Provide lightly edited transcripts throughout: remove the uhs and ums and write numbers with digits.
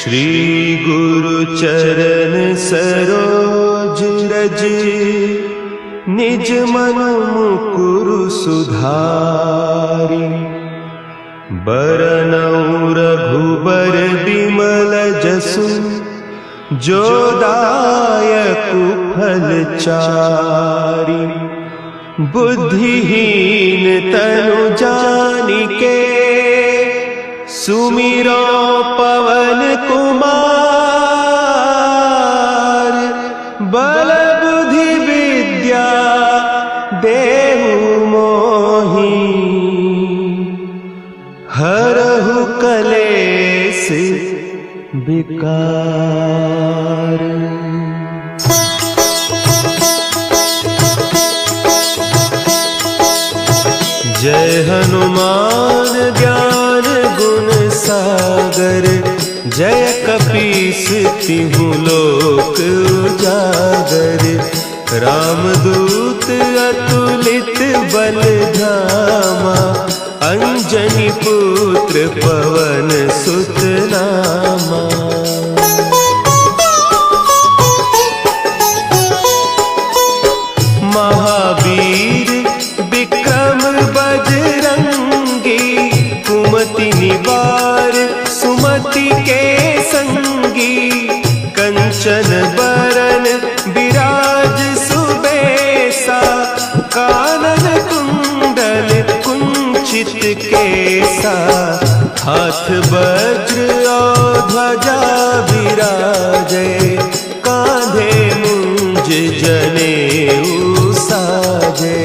श्री गुरु चरण सरोज रज, निज मन मुकुरु सुधारि। बरनउँ रघुबर बिमल जसु, जो दायकु फल चारि। बुद्धिहीन तनु जानिके, सुमिरो पवन कुमार। बल बुद्धि विद्या देहु मोहि, हरहु कलेस विकार। जय हनुमान ज्ञान गुण सागर, जय कपीस तिहु लोक उजागर। रामदूत अतुलित बल धामा, अंजनी पुत्र पवन सुत नामा। महावीर विक्रम बजरंगी, कुमति निवार सुमति के संगी। कंचन बरन विराज सुबेसा, कानन कुंडल कुंचित केसा। हाथ वज्र और ध्वजा विराजे, कांधे मुंज जनेऊ साजे।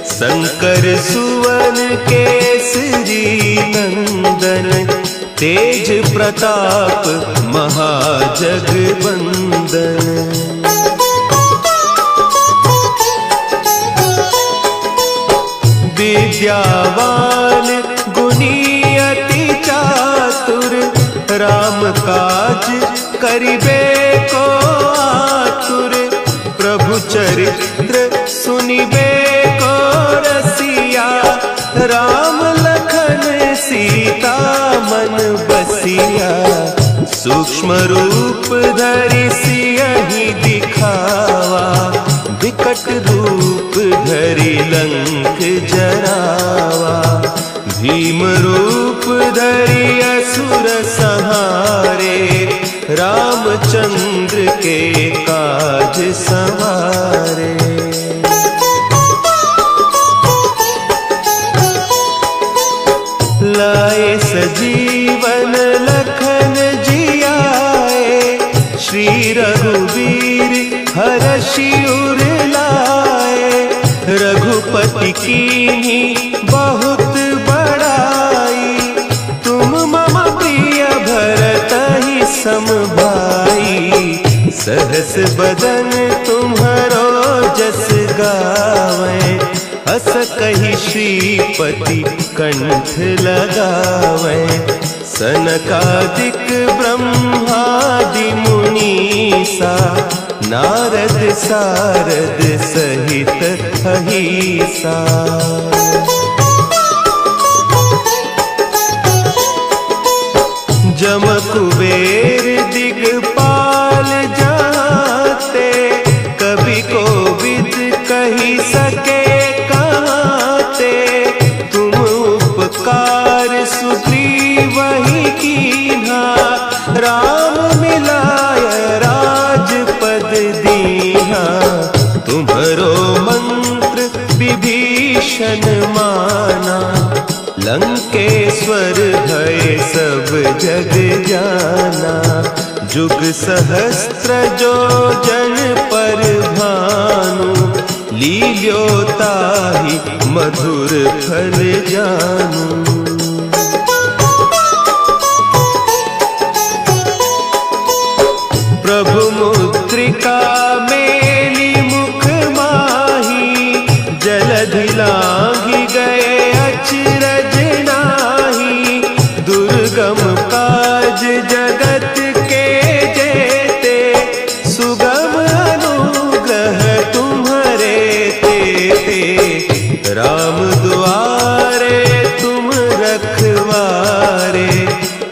शंकर सुवन केसरी नंदन, तेज प्रताप महाजगवंदन। विद्यावान गुणी अति चातुर, राम काज करिबे को आतुर। प्रभु चरित्र सुनिबे को रसिया, राम लखन सीता मन बसिया। सूक्ष्म रूप धरि सियहि दिखावा, विकट रूप धरि लंक जरावा। भीम रूप धरि असुर संहारे, रामचंद्र के काज सवारे। लाए सजीवन लखन जियाए, श्री रघुवीर हरषि उर लाए। रघुपति कीन्ही बहुत बड़ाई, तुम मम प्रिय भरतहि सम भाई। सहस बदन तुम्हरो जस गावें, हस कहि श्रीपति कंठ लगावें। सनकादिक ब्रह्मादि मुनीसा, नारद सारद सहित अहीसा। जम कुबेर दिगपाल जाते, कवि कोविद कहि सके कहते। तुम उपकार सुग्रीवहि कीन्हा, राम मिलाय राजपद दीन्हा। तुम्हरो मंत्र विभीषण माना, लंकेश्वर भय सब जग जाना। जुग सहस्त्र जो जन पर भानु, लील्यो ताहि मधुर फल जानू। प्रभु मुद्रिका मेली मुख माही, जलधि लांघि गए अचरज नाही। दुर्गम काज जगत के जेते, सुगम अनुग्रह तुम्हरे तेते। राम दुआरे तुम रखवारे,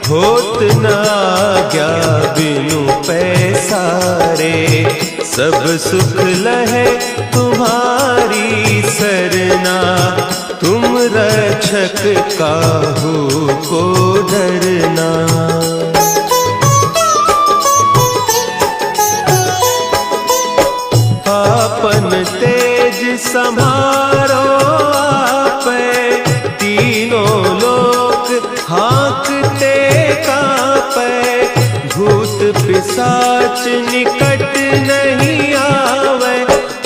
होत न आज्ञा पैसारे। सब सुख लहे तुम्हारी सरना, तुम रक्षक काहू को डरना। आपन तेज संभारो आपे, तीनों लोक हाँकते कांपे। भूत पिशाच निकट नहीं आवे,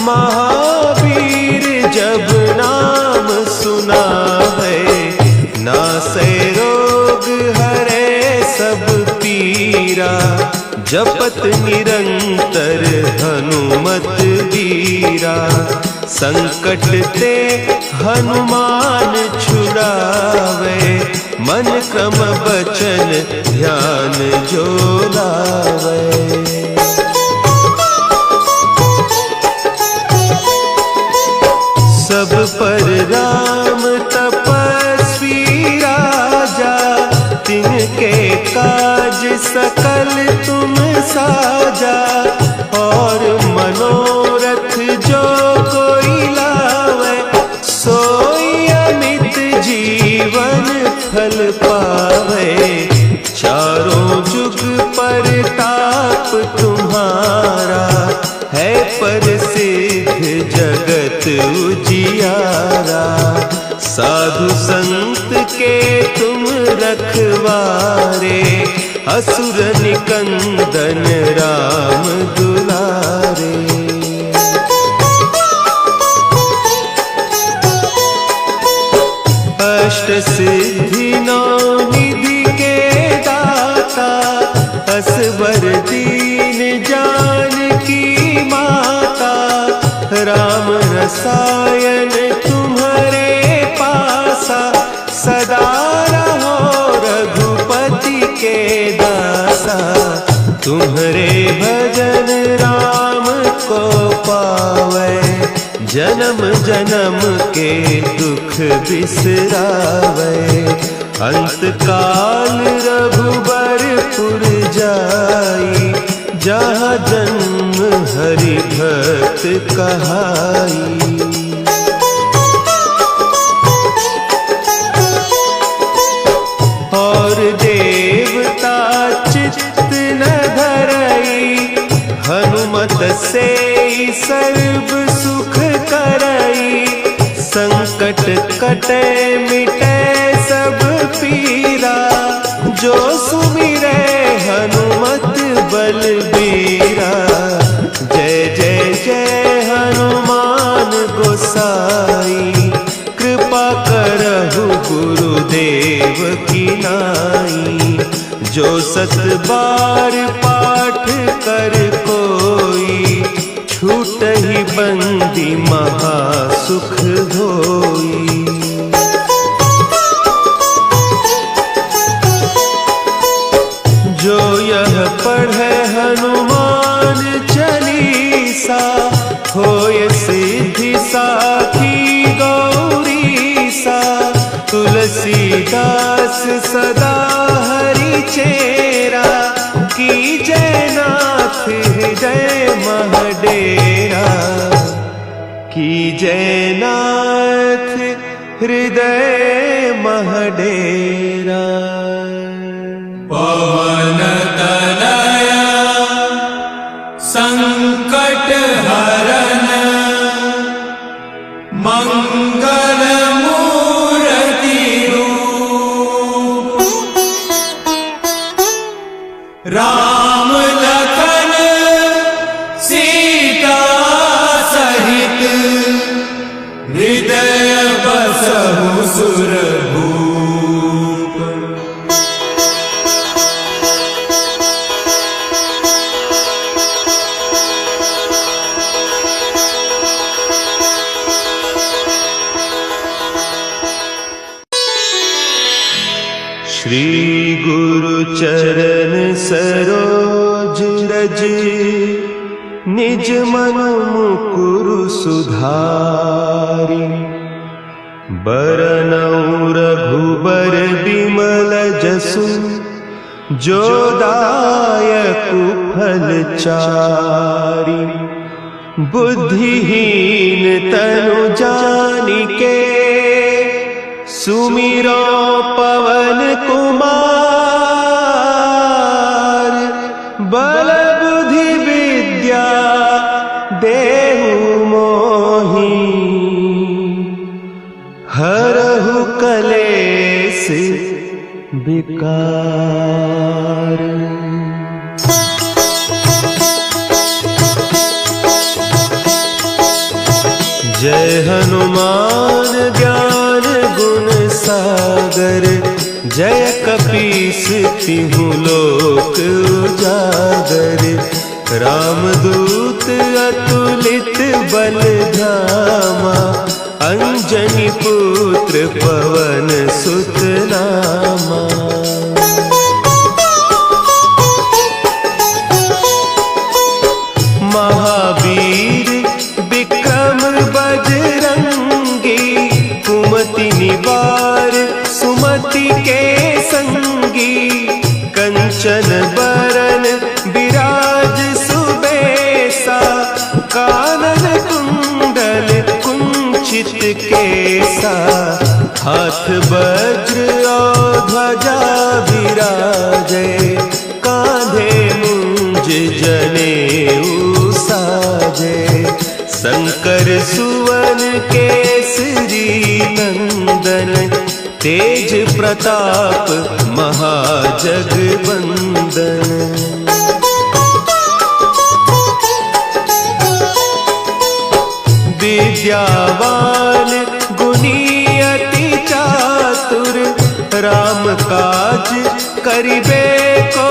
महावीर जब नाम सुनावे। नासै रोग हरे सब पीरा, जपत निरंतर हनुमत वीरा। संकट ते हनुमान छुड़ावे, मन क्रम बचन ध्यान जो लावे। सब पर राम तपस्वी राजा, तिनके काज सकल तुम साजा। और मनोरथ जो कोई लावे, सोई अमित जीवन फल पावे। चारों जुग परताप तुम्हारा, है प्रसिद्ध जगत उजियारा। साधु संत के तुम रखवारे, असुर निकंदन राम दुलारे। अष्ट सिद्धि नौ निधि के दाता, असवर दीन जानकी माता। राम रसायन तुम्हारे पासा, सदा रहो रघुपति के दासा। तुम्हारे भजन राम को पावे, जन्म जन्म के दुख बिसरावे। अंत काल रघुबरपुर जाई, जहाँ जन्म हरि भक्त कहाई। और देवता चित्त न धरई, हनुमत से सर्व सुख करई। संकट कटे मिटे सब पीरा, जो सुमिरे हनुमत बलबीरा। जय जय जय हनुमान गोसाई, कृपा करहु गुरुदेव की नाई। जो सत बार पाठ कर कोई, छूटहि बंदी महासुख होई। जो यह पढ़े हनुमान चालीसा, होय सिद्धि साखी गौरीसा। तुलसीदास सदा हरि चेरा, कीजय नाथ हृदय महडेरा। कीजय नाथ हृदय महडेरा। पवन तनया संकट हरन, मंगल मूर्ति रूप। राम लखन सीता सहित, हृदय बसहु सुरभूप। श्री गुरु चरण सरोज रज, निज मन मुकुरु सुधारि। बरनउँ रघुबर बिमल जसु, जो दायक फलचारी। बुद्धिहीन तनु जानिके सुमिरो पवन कुमार। बल बुद्धि विद्या देहु मोहि हरहु कलेस विकार। जय हनुमान ज्ञान गुण सागर। जय कपीस तिहु लोक उजागर। रामदूत अतुलित बल धामा। अंजनी पुत्र पवन सुत नामा। महावीर विक्रम बजरंगी। कुमति निवार सुमति के संगी। कंचन बरन विराज सुबेसा। कानन कुंडल कुंचित केसा। हाथ वज्र और ध्वजा विराजे। कांधे मुंज जनेऊ साजे। शंकर सुवन केसरी नंदन। तेज प्रताप महाजगवंदन। विद्यावान गुणी अति चातुर। राम काज करिबे को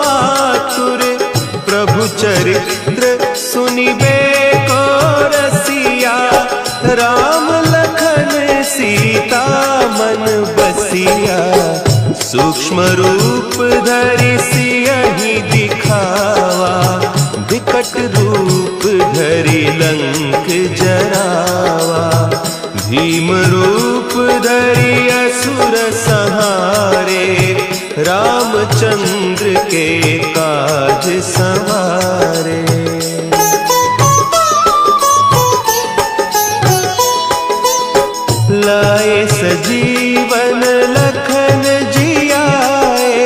आतुर। प्रभु चरित्र सुनिबे को रसिया। राम लखन सीता मन बसिया। सूक्ष्म रूप धरि सियहि दिखावा। विकट रूप धरि लंक जरावा। भीम रूप धरि असुर संहारे। रामचंद्र के काज सवारे। लाए सजीवन लखन जियाए।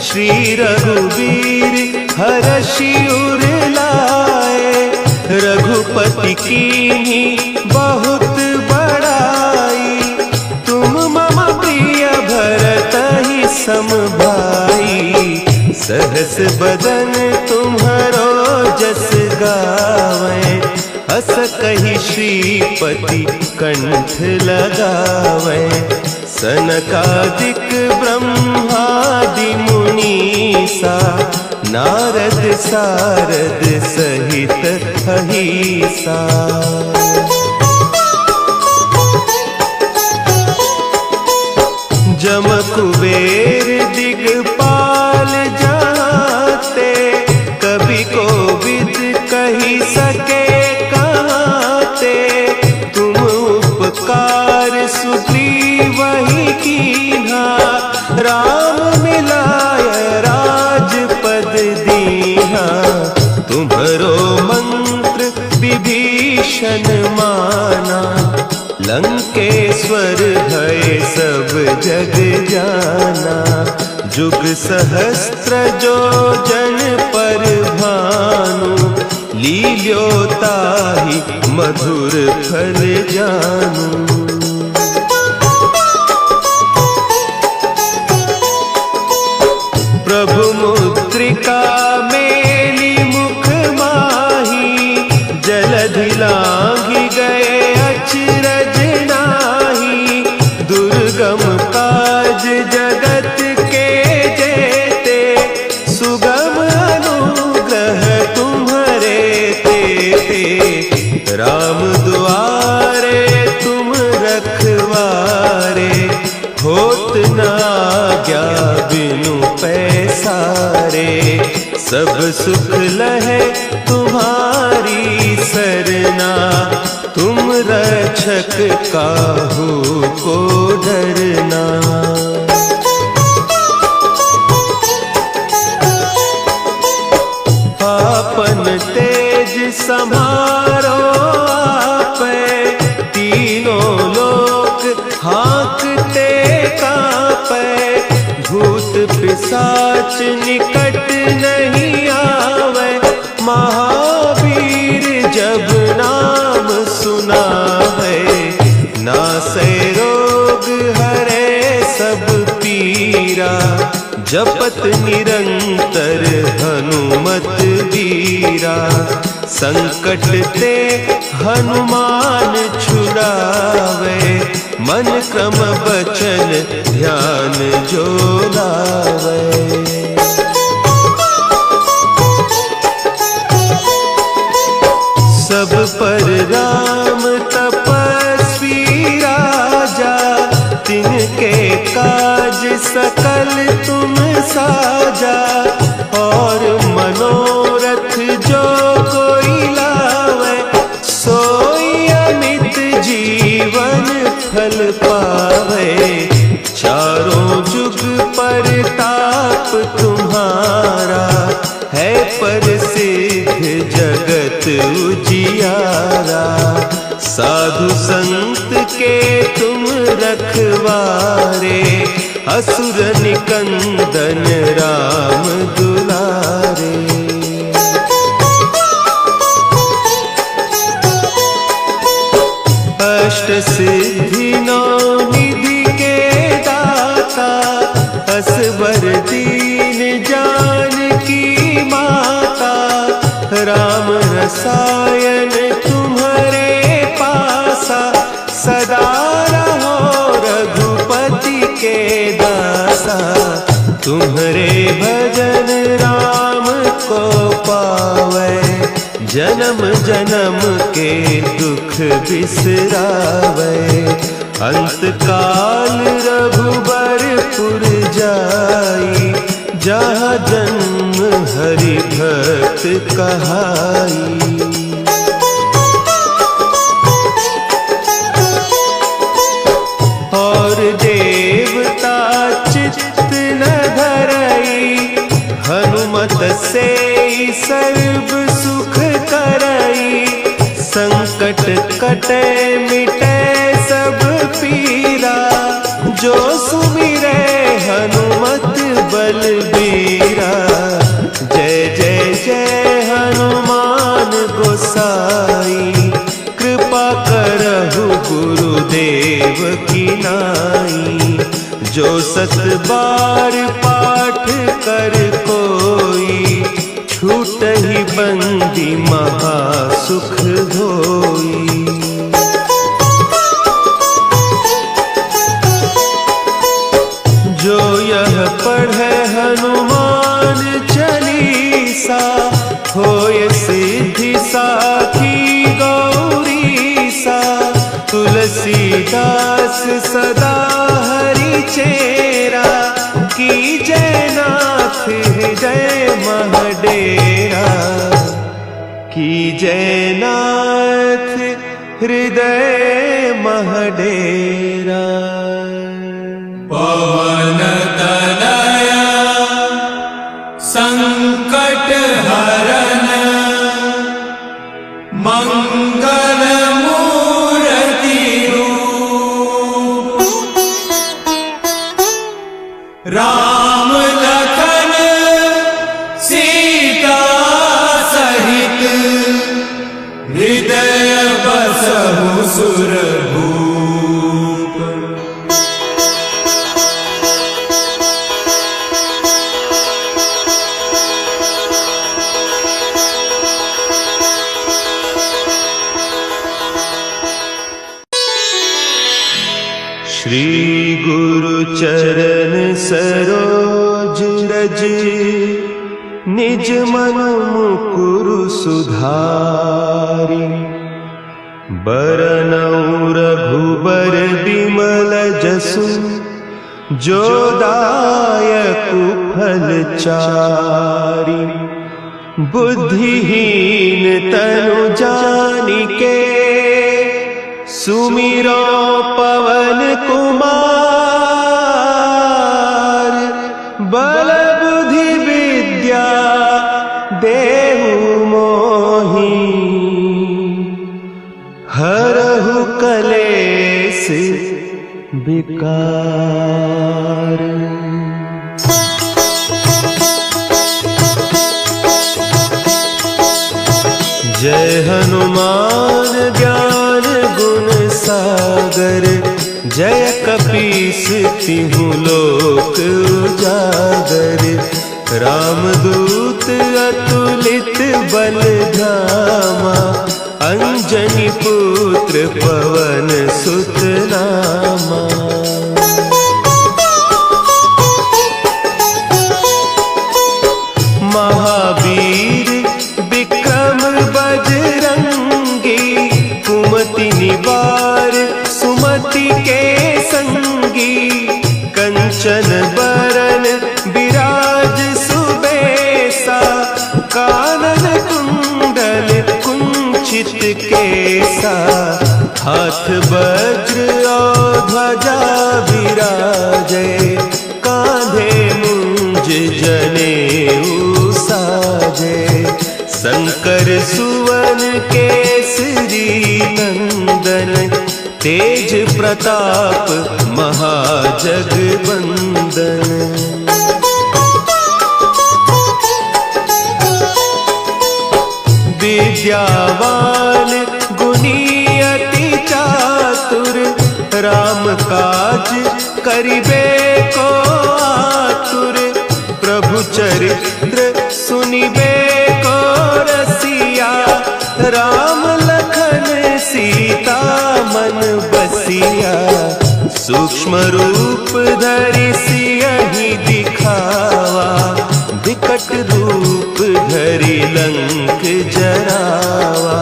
श्री रघुवीर हरषि उर लाए। रघुपति कीन्ही बहुत बड़ाई। तुम मम प्रिय भरतहि सम भाई। सहस बदन तुम्हरो जस गावें। अस कहि श्रीपति कंठ लगावें। सनकादिक ब्रह्मादि मुनीसा। नारद सारद सहित अहीसा। जम कुबेर दिगपाल जाते। कवि कोविद कही सके कहते। तुम उपकार सुग्रीवहि कीन्हा। राम मिलाय राजपद दीन्हा। तुम्हरो मंत्र विभीषण माना। लंकेश्वर भय सब जग जाना। जुग सहस्त्र जो जन पर भानु। लील्योताहि मधुर फल जानू। प्रभु मुद्रिका मेली मुख माही। जलधि लांघि गए अचरज नाही। दुर्गम काज जगत के जेते। सुगम अनुग्रह तुम्हरे तेते। राम दुआरे तुम रखवारे। होत न आज्ञा बिनु पैसारे। सब सुख लहे तुम्हारी सरना। तुम रक्षक काहू को डरना। संभारो आपे, तीनों लोक हाँकते कांपे, भूत पिशाच निकट नहीं आवे, महावीर जब नाम सुनावे, नासे रोग हरे सब पीरा, जपत निरंतर हनुमत वीरा, संकट ते हनुमान छुड़ावे, मन क्रम बचन ध्यान जो लावे। सब पर राम तपस्वी राजा, तिनके काज सकल तुम साजा, और मनोरथ जो कोई लावे, सोई अमित जीवन फल पावे, चारों जुग परताप तुम्हारा, है प्रसिद्ध जगत उजियारा, साधु संत के तुम रखवारे, असुर निकंदन राम दुलारे। अष्ट सिद्धि नौ निधि के दाता, असवर दीन जानकी माता, राम रसायन तुम्हारे पासा, सदा रहो रघुपति के दासा, तुम्हारे भजन राम को पावे, जन्म जन्म के दुख बिसरावे, अंत काल रघुबरपुर जाई, जहाँ जन्म हरि भक्त कहाई। और देवता चित्त न धरई, हनुमत से सर्व सुख करई, संकट कटे मिटे सब पीरा, जो सुमिरे हनुमत बलबीरा, जय जय जय हनुमान गोसाई, कृपा करहु गुरुदेव की नाई, जो सत बार पाठ कर कोई, छूट ही बंदी महा सुख होई। जो यह पढ़े हनुमान चालीसा, होय सिद्धि साखी गौरीसा, तुलसीदास सदा हरि चेरा, की जय नाथ हृदय महडेरा, की जय नाथ हृदय महडेरा। पवन तनया संकट हरन, मंगल मूर्ति रूप, राम लखन सीता सहित, हृदय बसहु सुरभूप। श्री गुरु चरण सरोज रज, निज मन मुकुरु सुधारि, बरनउँ रघुबर बिमल जसु, जो दायकु फल चारि, बुद्धिहीन तनु जानिके, सुमिरो पवन कुमार, बल बुद्धि विद्या देहु मोहि, विकार। जय हनुमान ज्ञान गुण सागर, जय कपीस तिहु लोक उजागर। रामदूत अतुलित बल धामा, अंजनी पुत्र पवन सुत नामा। महावीर विक्रम बजरंगी, कुमति निवार सुमति के संगी। कंचन बरन विराज सुबेसा, कानन कुंडल कुंचित केसा। हाथ वज्र और ध्वजा विराजे, कांधे मुंज जनेऊ साजे। शंकर सुवन केसरी नंदन, तेज प्रताप महाजगवंदन। विद्यावान गुणी अति चातुर, राम काज करिबे को आतुर। प्रभु चरित्र सुनिबे को रसिया, राम लखन सीता मन बसिया। सूक्ष्म रूप धरि सियहि दिखावा, विकट रूप धरि लंक जरावा।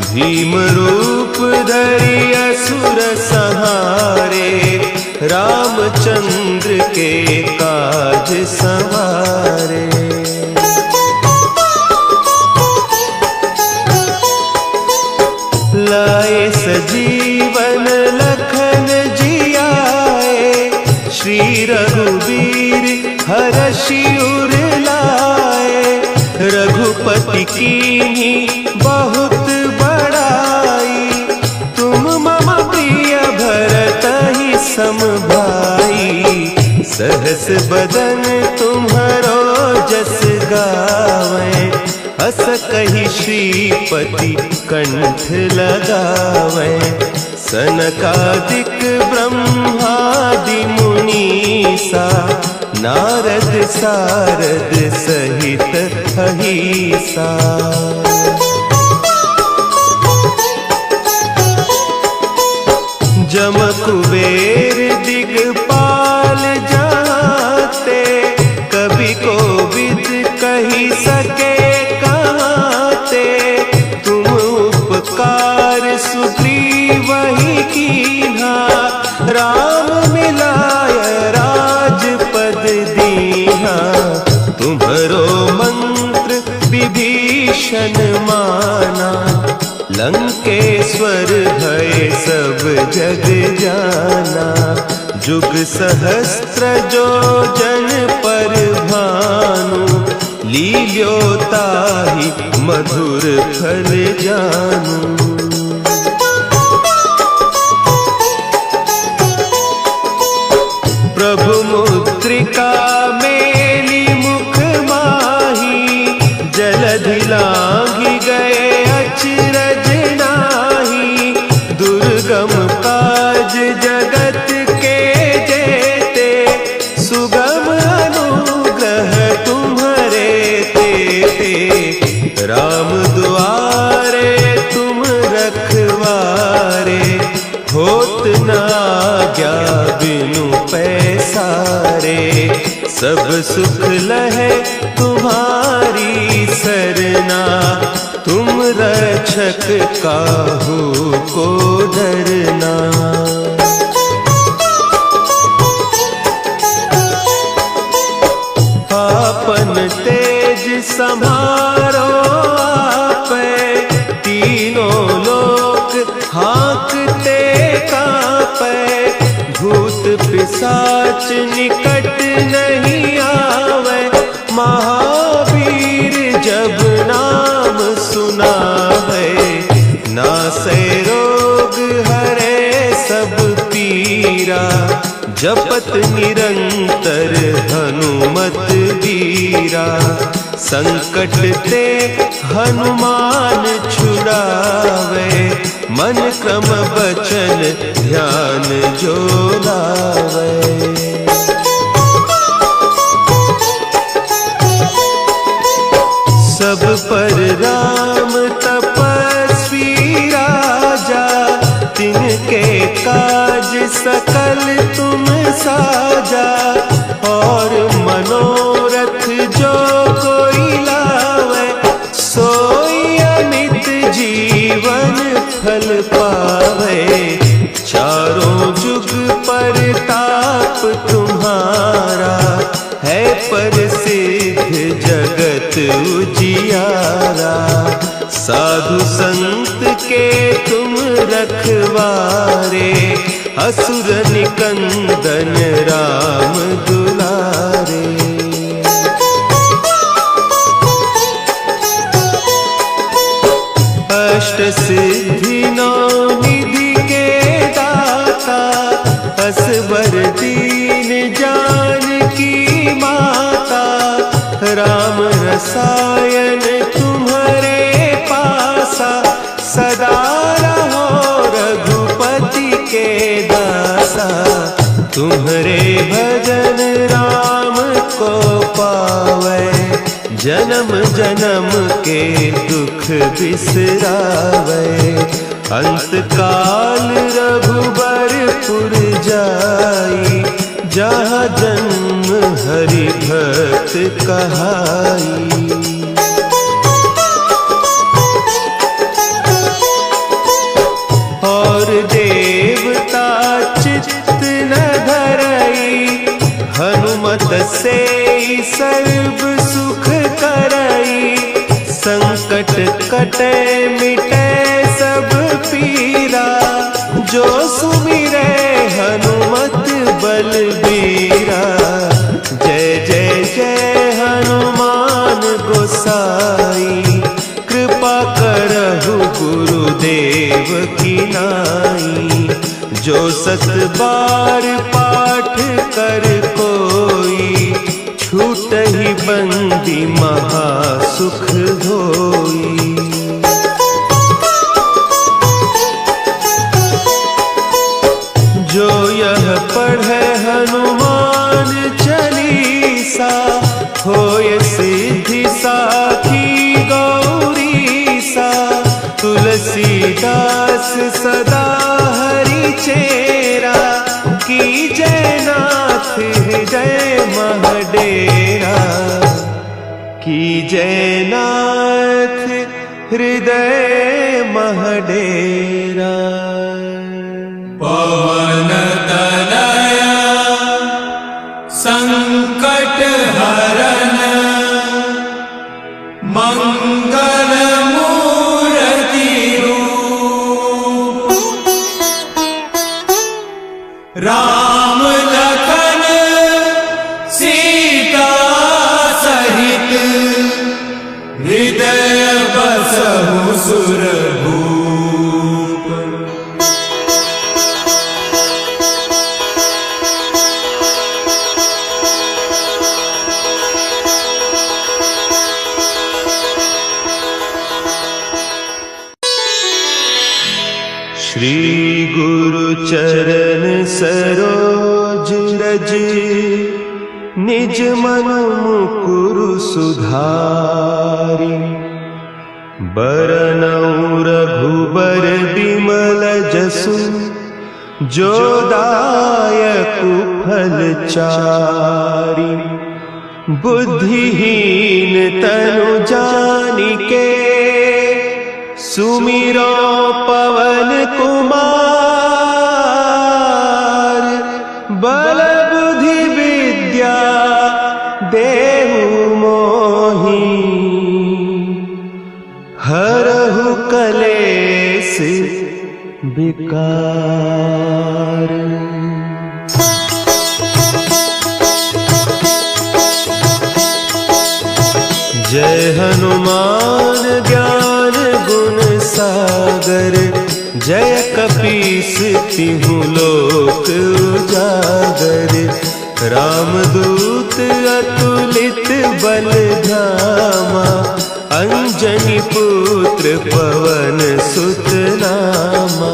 भीम रूप धरि असुर संहारे, रामचंद्र के काज सवारे। लाए सजीवन लखन जियाए, श्री रघुवीर हरषि उर लाए। रघुपति कीन्ही बहुत बड़ाई, तुम मम प्रिय भरतहि सम भाई। सहस बदन तुम्हरो जस गावें, हस कहि श्रीपति कंठ लगावें। सनकादिक ब्रह्मादि मुनीसा, नारद सारद सहित अहीसा। जम कुबेर दिगपाल जाते, कवि कोविद कहि सके कहते। तुम उपकार सुग्रीवहि कीन्हा, राम मिलाय राजपद दीन्हा। तुम्हरो मंत्र विभीषण माना, लंकेश्वर भय सब जग जाना। जुग सहस्त्र जो जन पर भानु, लील्योताहि मधुर फल जानू। प्रभु मुद्रिका मेली मुख माही, जलधि लांघि गए अचरज नाही। दुर्गम काज जगत के जेते, सुगम अनुग्रह तुम्हरे तेते। राम दुआरे तुम रखवारे, होत न आज्ञा बिनु पैसारे। सब सुख लहे तुम्हारी सरना, तुम रक्षक काहू को डरना। आपन तेज समारो आपे, तीनों लोक हाँकते कांपे। भूत पिशाच निकट नहीं आवे, महावीर जब नाम सुना है। नासै रोग हरे सब पीरा, जपत निरंतर हनुमत वीरा। संकट ते हनुमान छुड़ावे, मन क्रम बचन ध्यान जो लावे। सब पर राम तपस्वी राजा, तिनके काज सकल तुम साजा। और मनोरथ जो कोई लावे, सोई अमित जीवन फल पावे। चारों जुग परताप तुम्हारा, है प्रसिद्ध जगत उजियारा। साधु संत के तुम रखवारे, असुर निकंदन राम दुलारे। अष्ट सिद्धि नौ निधि के दाता, असवर दीन जानकी माता। राम रसायन तुम्हारे पासा, सदा रहो रघुपति के दासा। तुम्हारे भजन राम को पावे, जन्म जन्म के दुख बिसरावे। अंत काल रघुबरपुर जाई, जहाँ जन्म हरि भक्त कहाई। और देवता चित्त न धरई, हनुमत से सर्व सुख करई। संकट कटे मिटे सब पीरा, जो सुमिरे हनुमत बलबीरा। जय जय जय हनुमान गोसाई, कृपा करहु गुरुदेव की नाई। जो सत बार पाठ कर कोई, छूटहि बंदी महासुख होई। जो यह पढ़े हनुमान चालीसा, होय सिद्धि साखी गौरीसा। तुलसीदास सदा हरि चेरा, कीजय नाथ हृदय महडेरा। कीजय नाथ हृदय महडेरा। पवन तनया संकट हरन, मंगल मूर्ति रूप। राम लखन सीता सहित, हृदय बसहु सुरभूप। श्री गुरु चरण सरोज रज, निज मन मुकुरु सुधारि। बरनउँ रघुबर बिमल जसु, जो दायकु फल चारि। बुद्धिहीन तनु जानिके, सुमिरो पवन कुमार। बल बुद्धि विद्या देहु मोहि, हरहु कलेस विकार। जय हनुमान ज्ञान गुण सागर, जय कपीस तिहु लोक उजागर, रामदूत अतुलित बल धामा, अंजनी पुत्र पवन सुत नामा।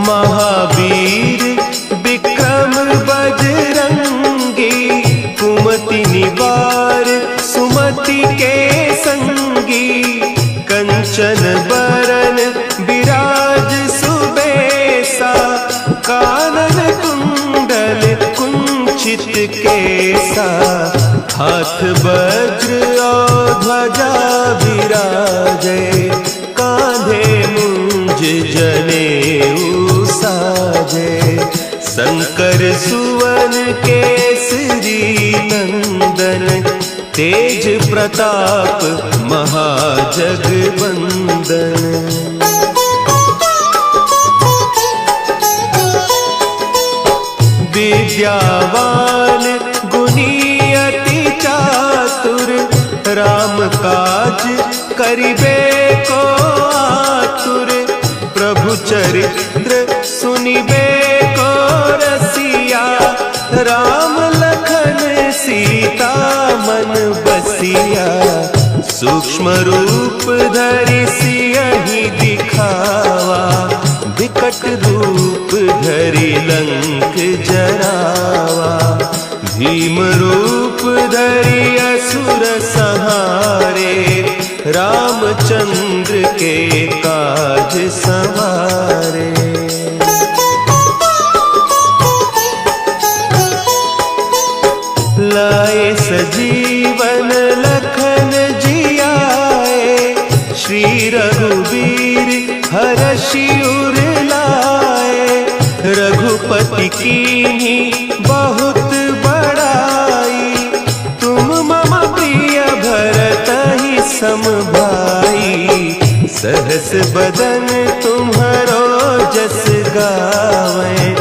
महावीर विक्रम बजरंगी, कुमति निवार सुमति के संगी, कंचन बरन विराज सुबेसा, कानन कुंडल कुंचित केसा, हाथ वज्र और ध्वजा विराजे, कांधे मुंज जनेऊ साजे, शंकर सुवन केसरी नंदन, तेज प्रताप महाजगवंदन। विद्यावान गुणी अति चातुर, राम काज करिबे को आतुर, प्रभु चरित्र सुनिबे को रसिया, राम लखन सीता मन बसिया, सूक्ष्म रूप धरि सियहि दिखावा, विकट रूप धरि लंक जरावा, भीम रूप धरि असुर संहारे, रामचंद्र के काज संवारे। लाए सजीवन लखन जियाए, श्री रघुवीर हरषि उर लाए, रघुपति कीन्ही बहुत बड़ाई, तुम मम प्रिय भरतहि सम भाई, सहस बदन तुम्हरो जस गावें,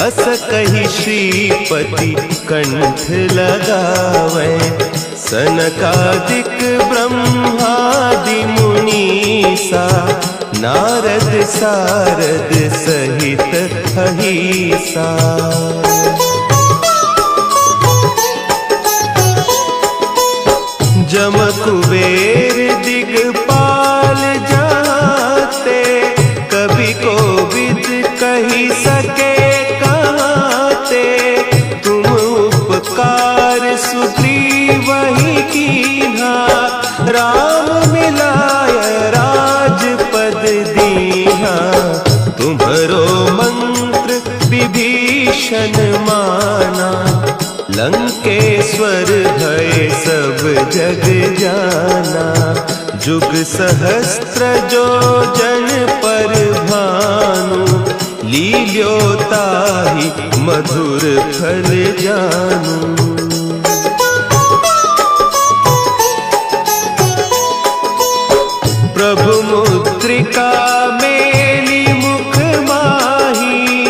हस कहि श्रीपति कंठ लगावें, सनकादिक ब्रह्मादि मुनीसा, नारद सारद सहित अहीसा। जम कुबेर दिगपाल जाते, कवि कोविद कही सके कहते, तुम उपकार सुग्रीवहि कीन्हा, राम मिलाय राजपद दीन्हा, तुम्हरो मंत्र विभीषण माना, लंकेश्वर भय सब जग जाना, जुग सहस्त्र जो जन पर भानु, लील्योताहि मधुर फल जानू। प्रभु मुद्रिका मेली मुख माही,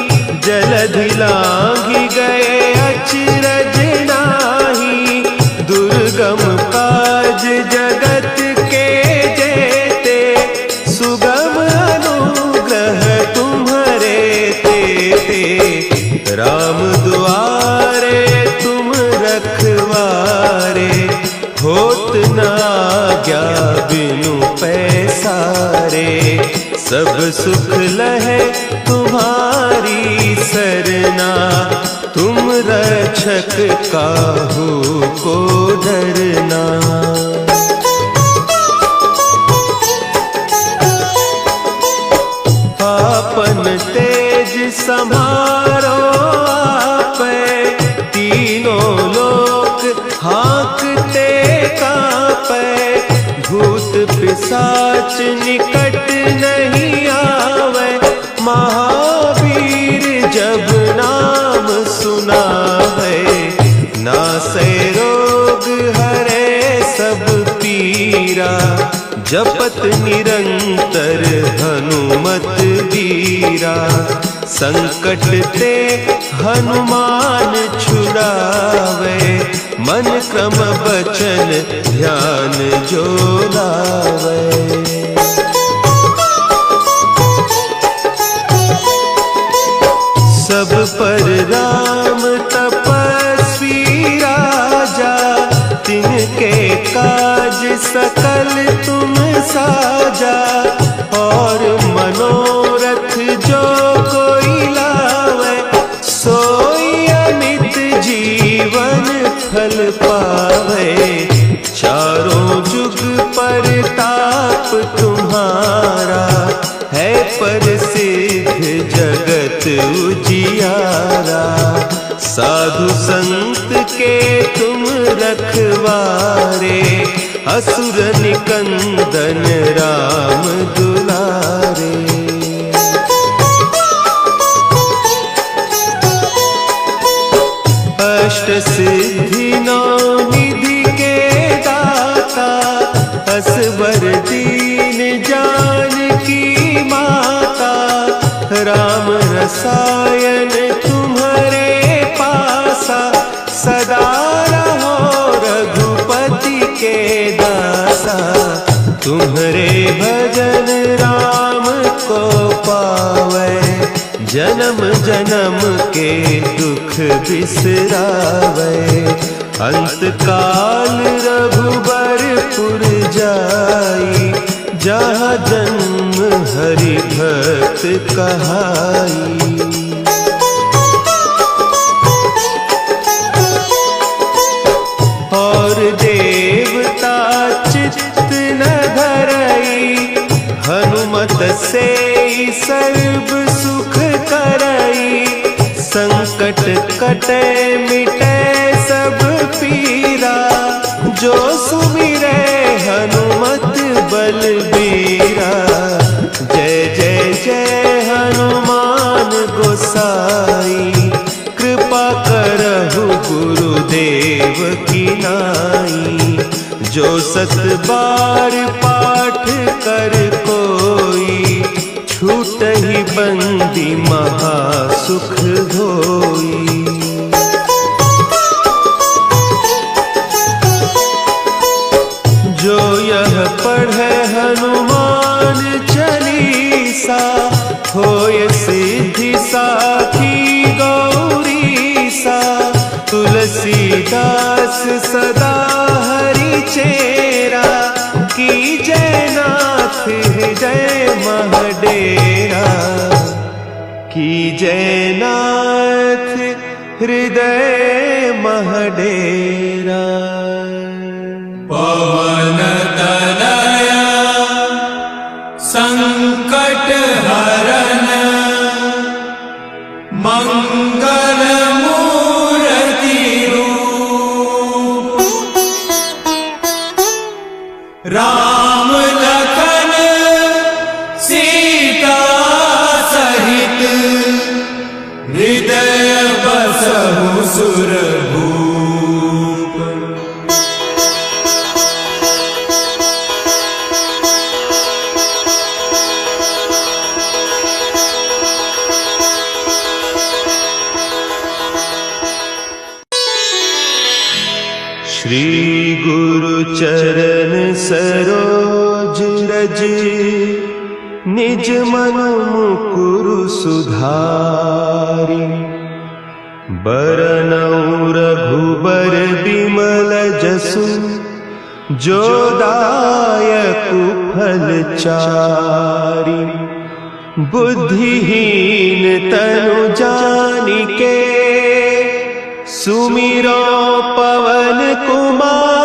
जलधि लांघि गए अचरज नाही, दुर्गम काज जगत के जेते, सुगम अनुग्रह तुम्हरे तेते, राम दुआरे तुम रखवारे, होत न आज्ञा बिनु पैसारे, सब सुख लहे तुम्हारी सरना, तुम रक्षक काहू को डरना। आपन तेज समारो आपै, तीनों लोक हाँकते कांपै, भूत पिशाच निकट नहीं आवे, महावीर जब नाम सुना है, नासै रोग हरे सब पीरा, जपत निरंतर हनुमत वीरा, संकट ते हनुमान छुड़ावे, मन क्रम बचन ध्यान जो लावे। सब पर राम तपस्वी राजा, तिनके काज सकल तुम साजा। और मनोरथ जो कोई लावे, सोई अमित जीवन फल पावे। चारों जुग परताप तुम्हारा, है प्रसिद्ध जगत उजियारा। साधु संत के तुम रखवारे, असुर निकंदन राम दुलारे। अष्ट सिद्धि नौ निधि के दाता, असवर दीन जानकी माता। राम रसायन तुम्हारे पासा, सदा रहो रघुपति के दासा। तुम्हारे भजन राम को पावे, जन्म जन्म के दुख बिसरावे। अंत काल रघुबरपुर जाई, जहाँ जन्म हरि भक्त कहाई। और देवता चित्त न धरई, हनुमत से सर्व सुख करई। संकट कटे मिटे सब पीरा, जो सुमिरे हनुमत बलबीरा। जय जय जय हनुमान गोसाई, कृपा करहु गुरुदेव की नाई। जो सत बार पाठ कर कोई, छूटहि बंदी महा सुख होई। जो यह पढ़े हनुमान चालीसा, होय सिद्धि साखी गौरीसा। तुलसीदास सदा हरि चेरा, की जयनाथ हृदय महडेरा। की जयनाथ हृदय महडेरा। पवन तनया संकट हरन, मंगल मूर्ति रूप। राम लखन सीता सहित, हृदय बसहु सुरभूप। श्री गुरु चरण सरोज रज, निज मन मुकुरु सुधारि। बरनउँ रघुबर बिमल जसु, जो दायकु फल चारि। बुद्धिहीन तनु जानिके, सुमिरो पवन कुमार।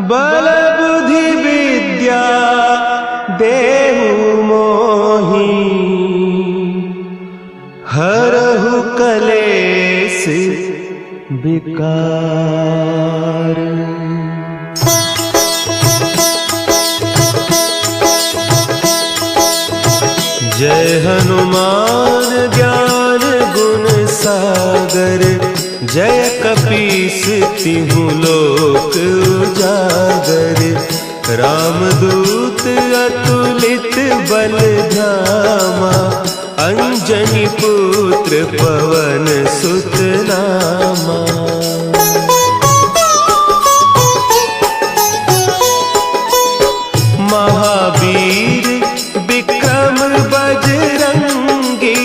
बल बुद्धि विद्या देहु मोहि, हरहु कलेस विकार। जय हनुमान ज्ञान गुण सागर, जय कपीस तिहु लोक उजागर। रामदूत अतुलित बल धामा, अंजनी पुत्र पवन सुत नामा। महावीर विक्रम बजरंगी,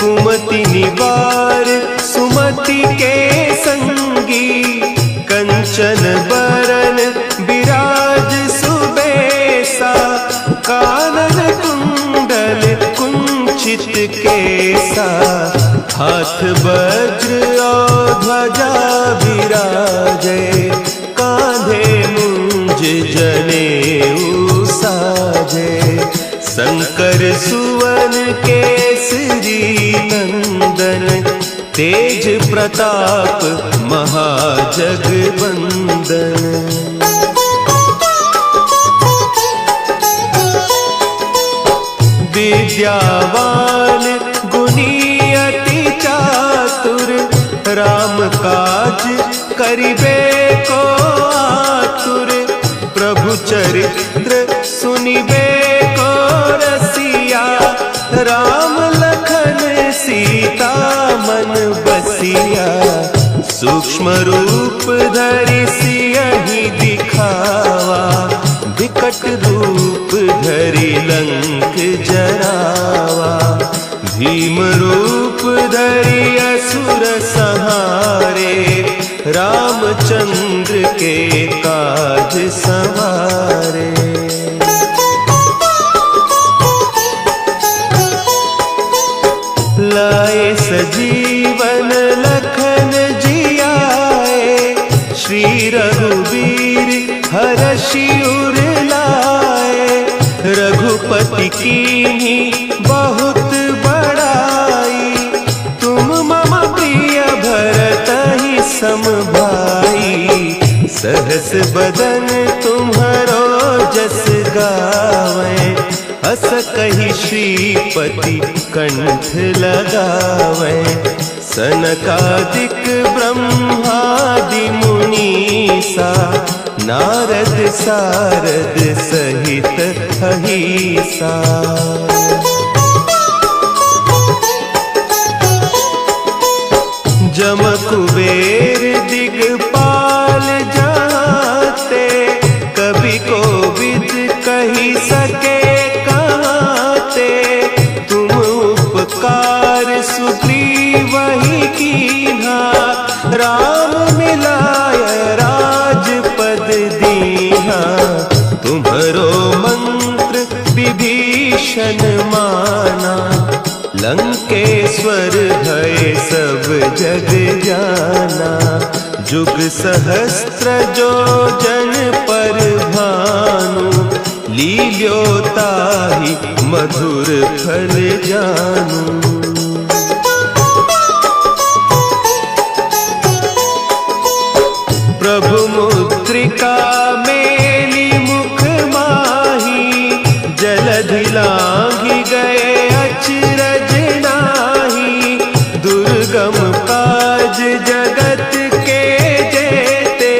कुमति निवार सुमति के संगी। कंचन बरन विराज सुबेसा, कानन कुंडल कुंचित केसा। हाथ वज्र और ध्वजा विराजे, कांधे मुंज जनेऊ साजे। शंकर सुवन केसरी नंदन, तेज प्रताप महाजगवंदन। विद्यावान गुणी अति चातुर, राम काज करिबे को आतुर। प्रभु चरित्र सुनिबे को रसिया, राम लखन सीता मन बसिया। सूक्ष्म रूप धरि सियहि दिखावा, विकट रूप धरि लंक जरावा। भीम रूप धरि असुर संहारे, रामचंद्र के काज संवारे। लाए सजीवन लखन जियाए, श्री रघुवीर हरषि उर लाए। रघुपति कीन्ही बहुत बड़ाई, तुम मम प्रिय भरतहि सम भाई। सहस बदन तुम्हरो जस गावें, हस कहि श्रीपति कंठ लगावें। सनकादिक ब्रह्मादि मुनीसा, नारद सारद सहित अहीसा। जम कुबेर दिगपाल जाते, कवि कोविद कही सके कहते। तुम उपकार सुग्रीवहि कीन्हा, राम मिलाय राजपद दीन्हा। तुम्हरो मंत्र विभीषण माना, लंकेश्वर भय सब जग जाना। जुग सहस्त्र जो जन पर भानु, लील्योताहि मधुर फल जानू। प्रभु मुद्रिका मेली मुख माही, जलधि लांघि गए अचरज नाही। दुर्गम काज जगत के जेते,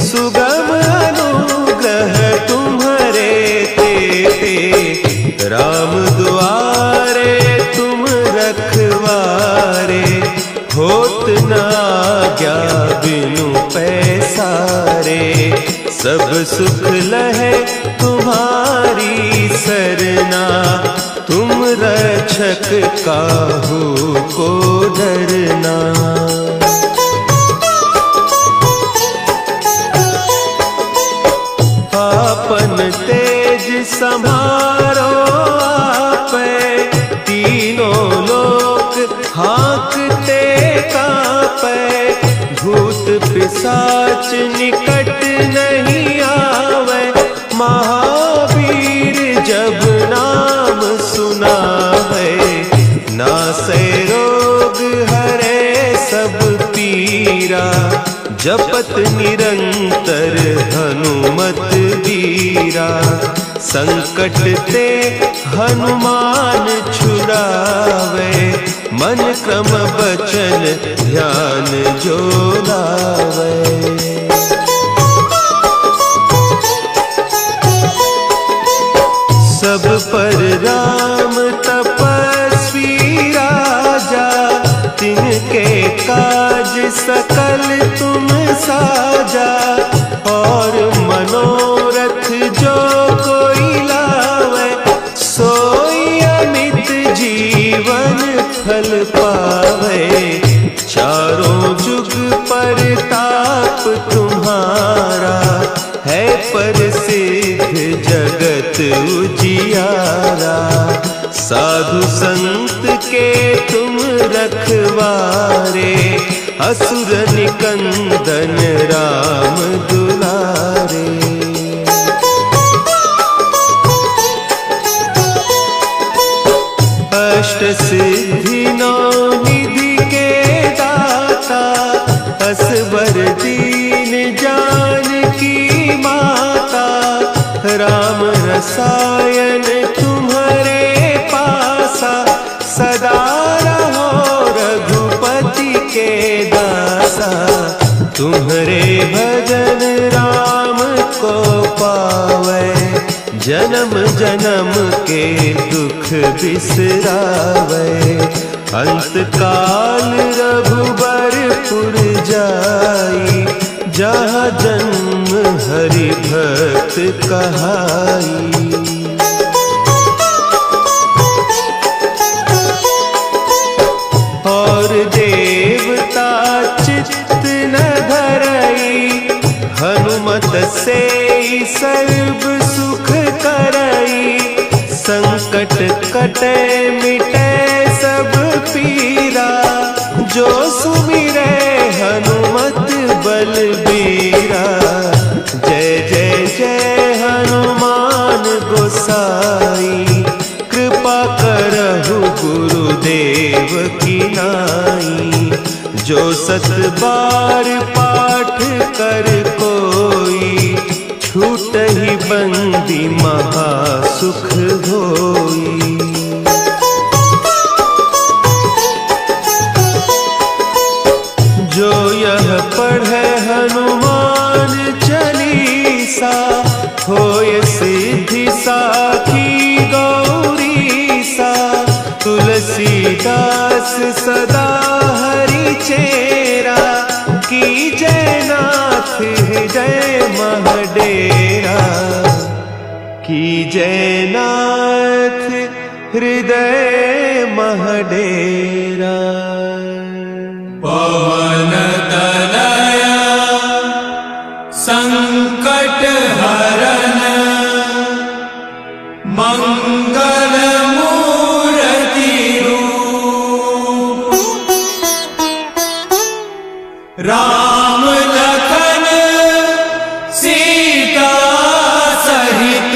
सुगम अनुग्रह तुम्हरे तेते। राम दुआरे तुम रखवारे, होत न आज्ञा बिनु पैसारे। सब सुख लहे तुम्हारी सरना, तुम रक्षक काहू को डरना। आपन तेज समारो आपे, तीनों लोक हाँकते कापे। भूत पिशाच निकट नहीं आवे, महावीर जब नाम सुनावे। नासै रोग हरे सब पीरा, जपत निरंतर हनुमत वीरा। संकट ते हनुमान छुड़ावे, मन क्रम बचन ध्यान जो लावे। सब पर राम तपस्वी राजा, तिनके का फल पावे। चारों जुग परताप तुम्हारा है प्रसिद्ध जगत उजियारा। साधु संत के तुम रखवारे, असुर निकंदन राम दुलारे। अष्ट सिद्धि नौ निधि के दाता, असवर दीन जानकी माता। राम रसायन तुम्हारे पासा, सदा रहो रघुपति के दासा। तुम्हारे भजन राम को पावे, जन्म जन्म के दुख बिसरावे। अंत काल रघुबरपुर जाई, जहाँ जन्म हरि भक्त कहाई। और देवता चित्त न धरई, हनुमत से सर्व सुख करई। संकट कटे मिटे सब पीरा, जो सुमिरे हनुमत बलबीरा। जय जय जय हनुमान गोसाई, कृपा करहु गुरुदेव की नाई। जो सत बार पाठ कर कोई, छूट ही बंदी महासुख होई। जो यह पढ़े हनुमान चालीसा, होय सिद्धि साखी गौरीसा। तुलसीदास सदा हरि चेरा, की जय नाथ हृदय महडेरा। की जय नाथ हृदय महडेरा। पवन तनया संकट हरन, मंगल मूर्ति रूप। राम लखन सीता सहित,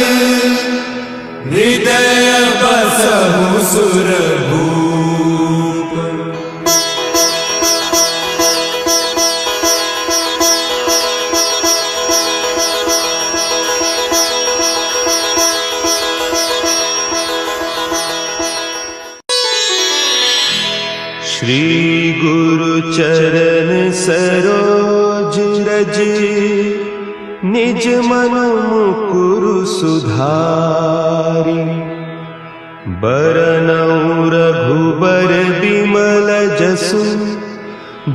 हृदय बसहु सुरभूप। श्री गुरु चरण सरोज रज, निज मन मुकुरु सुधारि। बरनउँ रघुबर बिमल जसु,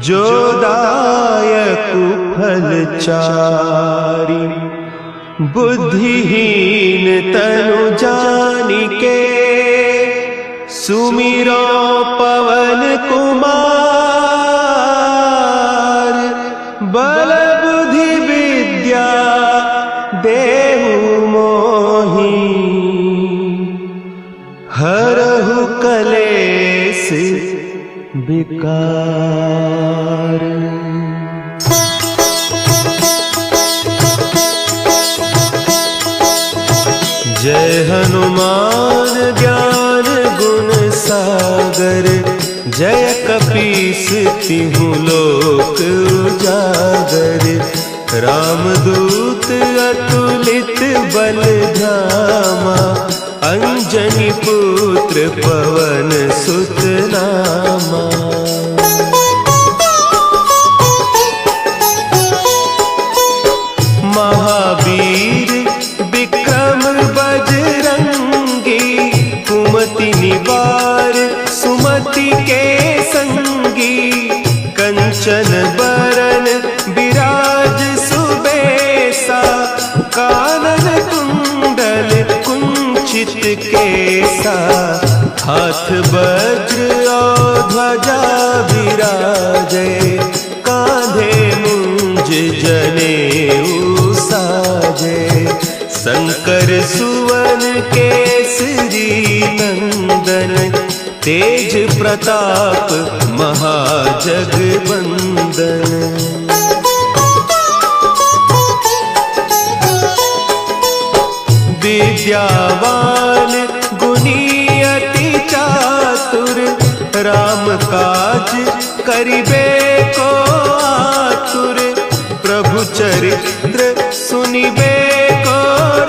जो दायकु फल चारि। बुद्धिहीन तनु जानिके, सुमिरो पवन कुमार। बल बुद्धि विद्या देहु मोहि, हरहु कलेस विकार। जय हनुमान ज्ञान गुण सागर, जय कपीस तिहु लोक उजागर। रामदूत अतुलित बल धामा, अंजनी पुत्र पवन सुत नामा। महावीर विक्रम बजरंगी, कुमति निवार सुमति के संगी। कंचन बरन विराज सुबेसा, कानन कुंडल कुंचित केसा। हाथ वज्र और प्रताप महाजगबंदन। विद्यावान गुणी अति चातुर, राम काज करिबे को आतुर। प्रभु चरित्र सुनिबे को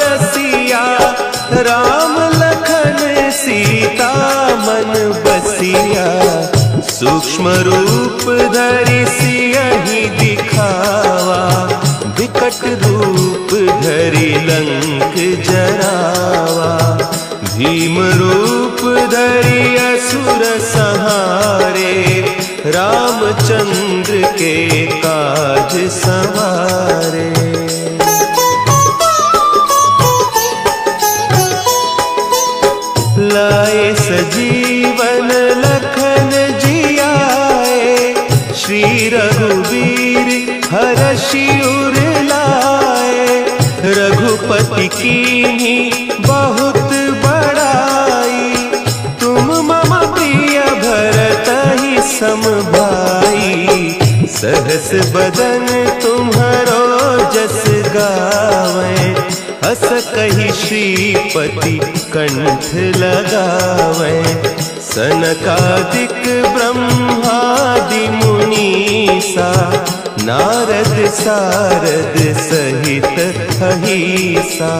रसिया, राम लखन सीता मन बसिया। सूक्ष्म रूप धरि सियहि दिखावा, विकट रूप धरि लंक जरावा। भीम रूप धरि असुर संहारे, रामचंद्र के काज संवारे। लाए सजीवन लखन जियाए, श्री रघुवीर हरषि उर लाए। रघुपति कीन्ही बहुत बड़ाई, तुम मम प्रिय भरतहि सम भाई। सहस बदन तुम्हरो जस गावें, हस कहि श्रीपति कंठ लगावें। सनकादिक ब्रह्मादि मुनीसा, नारद सारद सहित अहीसा।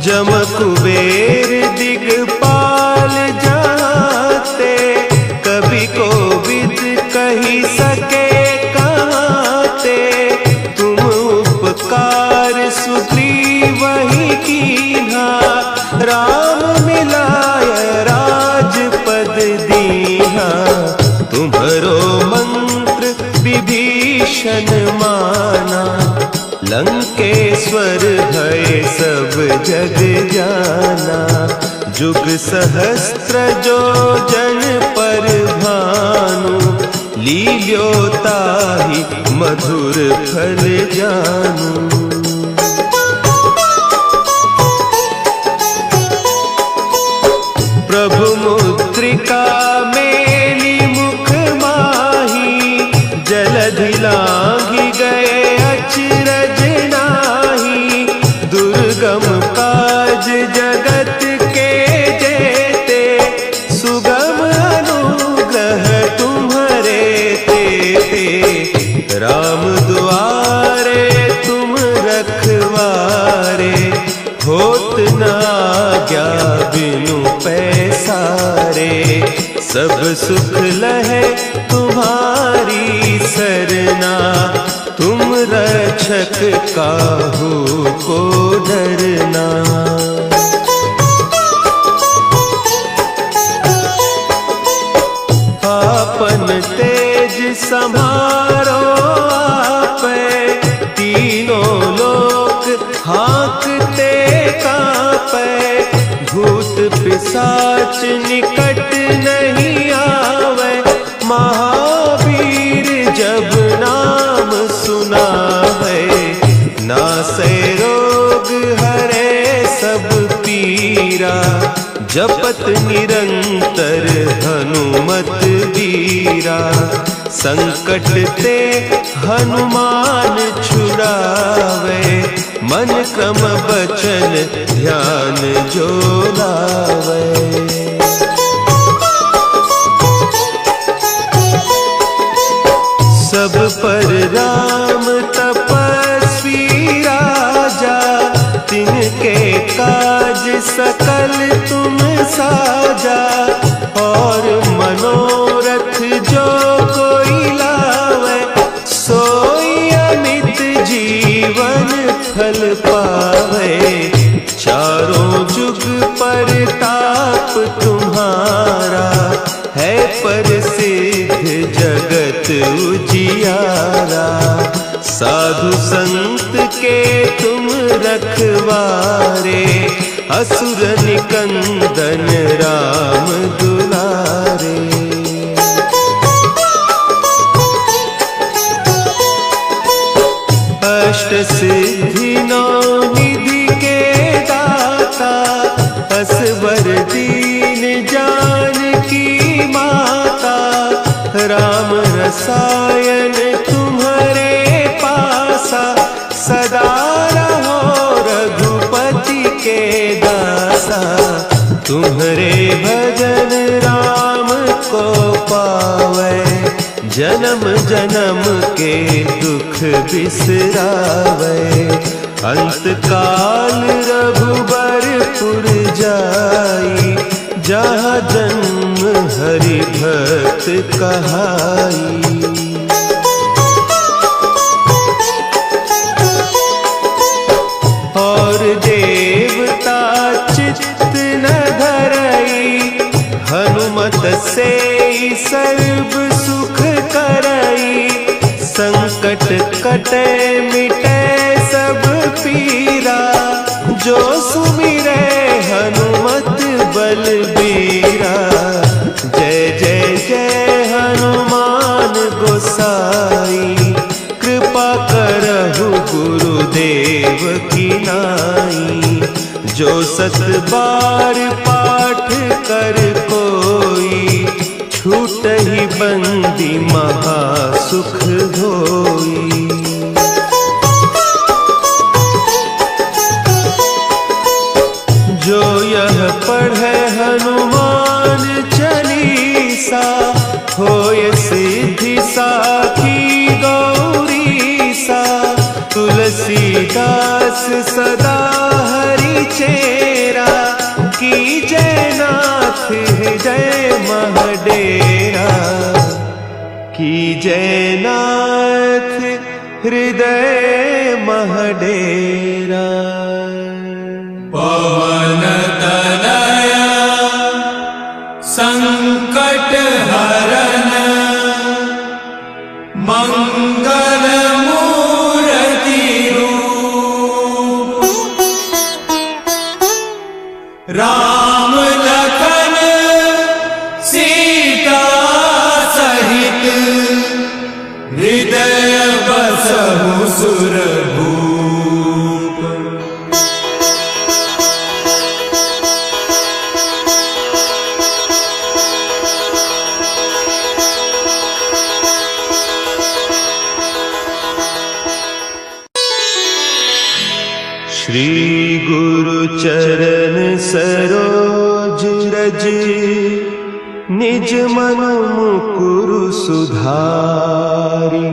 जम कुबेर दिगपाल जाते, कवि कोविद कही सके कहते। तुम उपकार सुग्रीवहि कीन्हा, राम मिलाय राजपद दीन्हा। तुम्हरो मंत्र विभीषण माना, लंकेश्वर भय सब जग जाना। जुग सहस्त्र जो जन पर भानु, लील्योताहि मधुर फल जानू। प्रभु मुद्रिका मेली मुख माही, जलधि लांघि गए अचरज नाही। दुर्गम काज जगत के जेते, सुगम अनुग्रह तुम्हरे तेते। राम दुआरे तुम रखवारे, होत न आज्ञा बिनु पैसारे। सब सुख लहे तुम्हारी सरना, तुम रक्षक काहू को डरना। आपन तेज समारो आपे, तीनों लोक हाँकते कांपे। भूत पिशाच निकट नहीं आवे, महावीर जब नाम सुनावे। नासै रोग हरे सब पीरा, जपत निरंतर हनुमत बीरा। संकट ते हनुमान छुड़ावे, मन क्रम बचन ध्यान जो लावे। सब पर राम तपस्वी राजा, तिनके काज सकल तुम साजा। और मनोरथ जो कोई लावे, सोई अमित जीवन फल पावे। चारों जुग परताप तुम्हारा, है प्रसिद्ध जगत उजियारा। साधु संत के तुम रखवारे, असुर निकंदन राम दुलारे। अष्ट सिद्धि नौ निधि के दाता, रसायन तुम्हारे पासा, सदा रहो रघुपति के दासा। तुम्हारे भजन राम को पावे, जन्म जन्म के दुख बिसरावे। अंत काल रघुबरपुर जाई, जहाँ जन्म हरि भक्त कहाई। और देवता चित्त न धरई, हनुमत से सर्व सुख करई। संकट कटे मिटे सब पीरा, जो सुमिरे हनुमत बलबीरा। जय जय जय हनुमान गोसाई, कृपा करहु गुरुदेव की नाई। जो सत बार पाठ कर कोई, छूटहि बंदी महासुख होई। जो यह पढ़े हनुमान चालीसा, होय सिद्धि साखी गौरीसा। तुलसीदास सदा हरि चेरा, की जय नाथ हृदय महडेरा। की जय नाथ हृदय महडेरा। पवन तनया संकट हरन, मंगल मूर्ति रूप। राम लखन सीता सहित, हृदय बसहु सुरभूप। श्री गुरु चरण सरोज रज, निज मन मुकुरु सुधारि।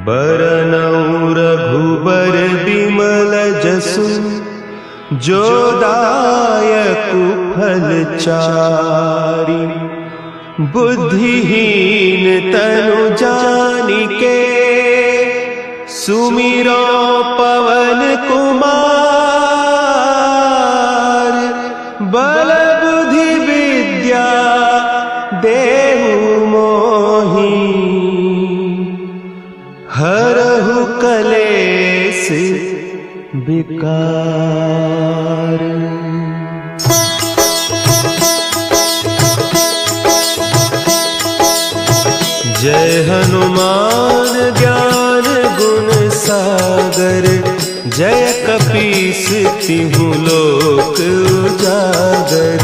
बरनउँ रघुबर बिमल जसु, जो दायकु फल चारि। बुद्धिहीन तनु जानिके, सुमिरो पवन कुमार। बल बुद्धि विद्या देहु मोहि, हरहु कलेस विकार। जय हनुमान ज्ञान गुण सागर, जय कपीस तिहु लोक उजागर।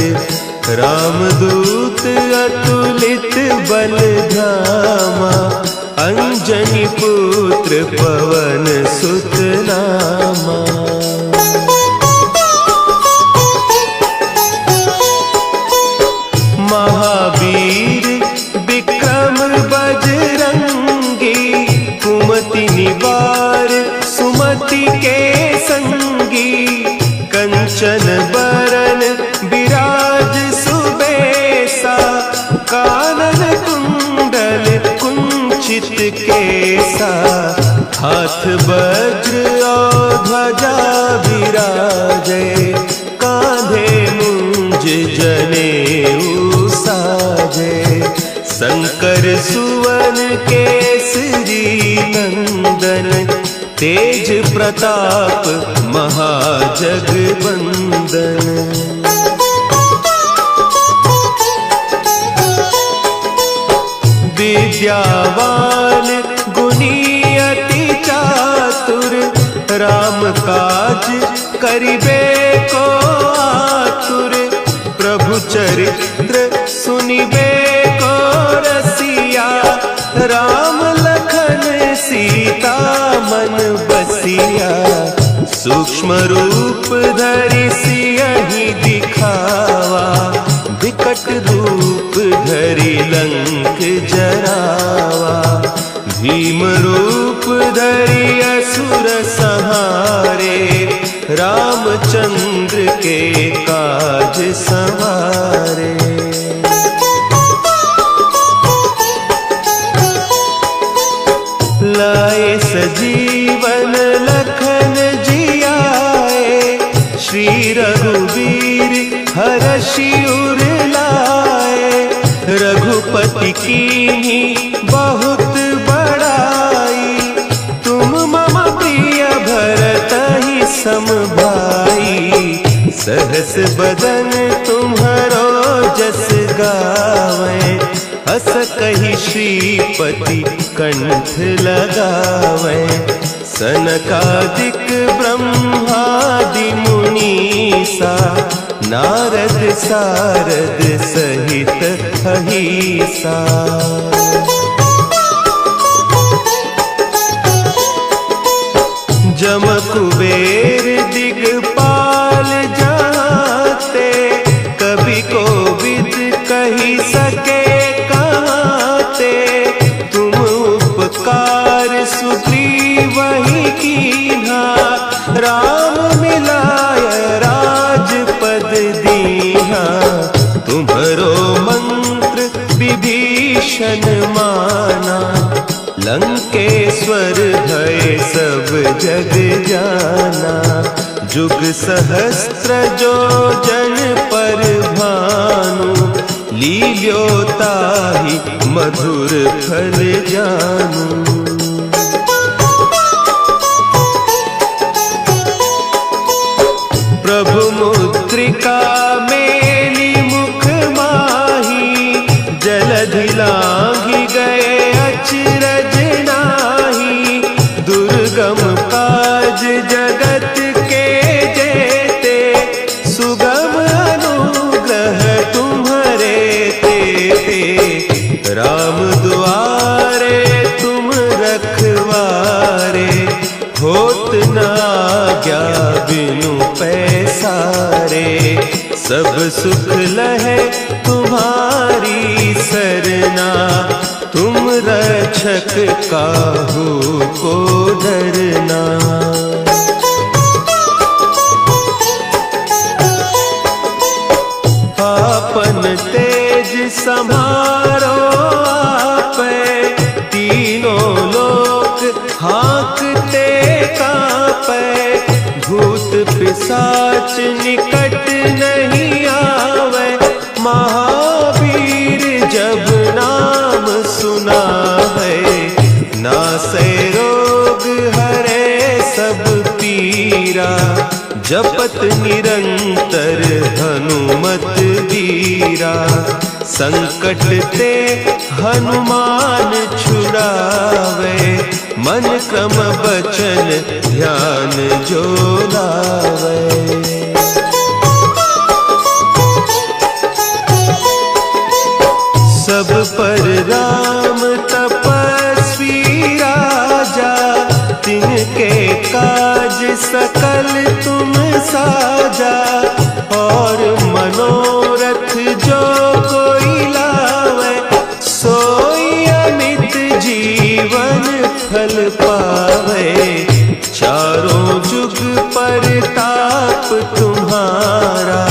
रामदूत अतुलित बल धामा, अंजनी पुत्र पवन सुत नामा। महावीर विक्रम बजरंगी, कुमति निवार सुमति के संगी। कंचन बरन विराज सुबेसा, कानन कुंडल कुंचित केसा। हाथ वज्र और ध्वजा विराजे, कांधे मुंज जनेऊ साजे। शंकर सुवन केसरी नंदन, तेज प्रताप महाजगवंदन। विद्यावान गुणी अति चातुर, राम काज करिबे को आतुर। प्रभु चरित्र सुनिबे को रसिया, रघुवीर हर्षि उर लाए। रघुपति कीन्ही बहुत बड़ाई, तुम मम प्रिय भरतहि सम भाई। सहस बदन तुम्हरो जस गावें, हस कहि श्रीपति कंठ लगावें। सनकादिक ब्रह्मादि मुनीसा, नारद सारद सहित अहीसा। जम कुबेर दिगपाल जाते, कवि कोविद कही सके कहते। तुम उपकार सुग्रीवहि कीन्हा, राम मिलाय राजपद दीन्हा। तुम्हरो मंत्र विभीषण माना, लंकेश्वर भय सब जग जाना। जुग सहस्त्र जो जन पर भानु, लील्यो ताहि मधुर फल जानू। प्रभु मुद्रिका मेली मुख माही, जलधि लांघि गए अचरज नाही। दुर्गम काज जगत के जेते, सुगम अनुग्रह तुम्हरे तेते। राम दुआरे तुम रखवारे, होत न आज्ञा बिनु पैसारे। सब सुख लहे तुम्हारी सरना, तुम रक्षक काहू को डरना। आपन तेज समारो आपै, तीनों लोक हाँकते कांपै। भूत पिशाच निकट नहीं आवे, महावीर जब नाम सुना है। नासै रोग हरे सब पीरा, जपत निरंतर हनुमत बीरा। संकट ते हनुमान छुड़ावे, मन क्रम बचन ध्यान जो लावे। सब पर राम तपस्वी राजा, तिनके काज सकल तुम साजा। और मनोरथ जो कोई लावे, सोई अमित जीवन फल पावे। चारों जुग परताप तुम्हारा,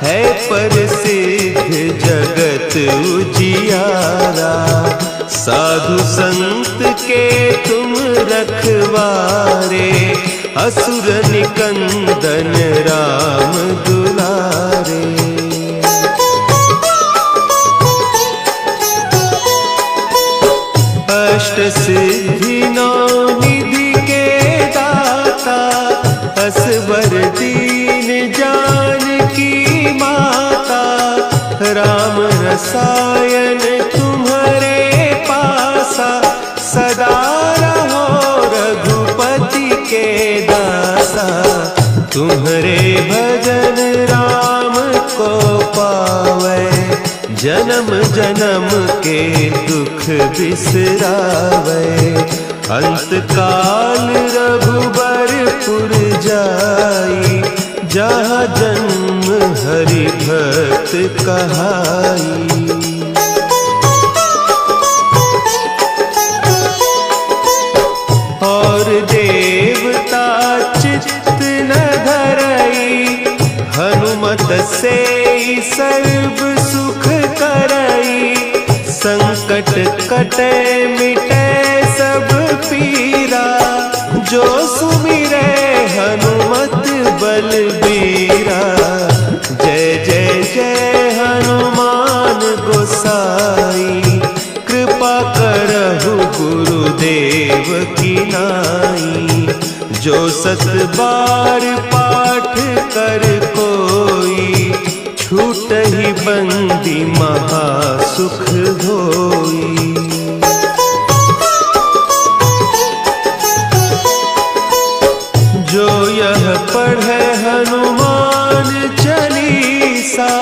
है प्रसिद्ध जगत उजियारा। साधु संत के तुम रखवारे, असुर निकंदन राम दुलारे। अष्ट सिद्धि नौ निधि के दाता, असवर दीन जानकी माता। राम रसायन तुम्हारे पासा, सदा रहो रघुपति के दासा। तुम्हारे भजन राम को पावे, जन्म जन्म के दुख बिसरावे। अंत काल रघुबरपुर जाई, जहाँ जन्म हरि भक्त कहाई। और देवता चित्त न धरई, हनुमत से सर्व सुख करई। संकट कटे मिटे सब पीरा, जो सुमिरे हनुमत बलबीरा। 7 बार पाठ कर कोई, छूट ही बंदी महासुख होई। जो यह पढ़े हनुमान चालीसा,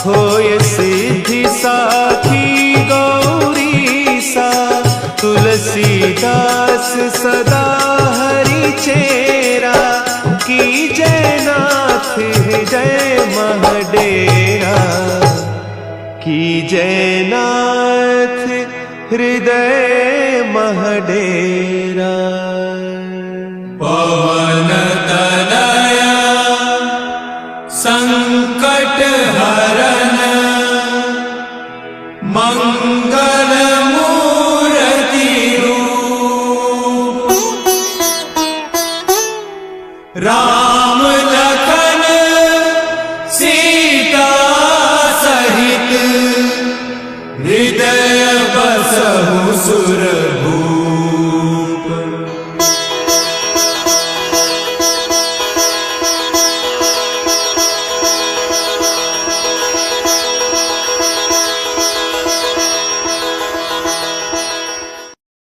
होय सिद्धि साखी गौरी सा। तुलसीदास सदा हरि चेरा, की जय नाथ हृदय महडेरा, की जय नाथ हृदय महडेरा। पवन तनया संकट हरन, मंगल मूर्ति रूप। राम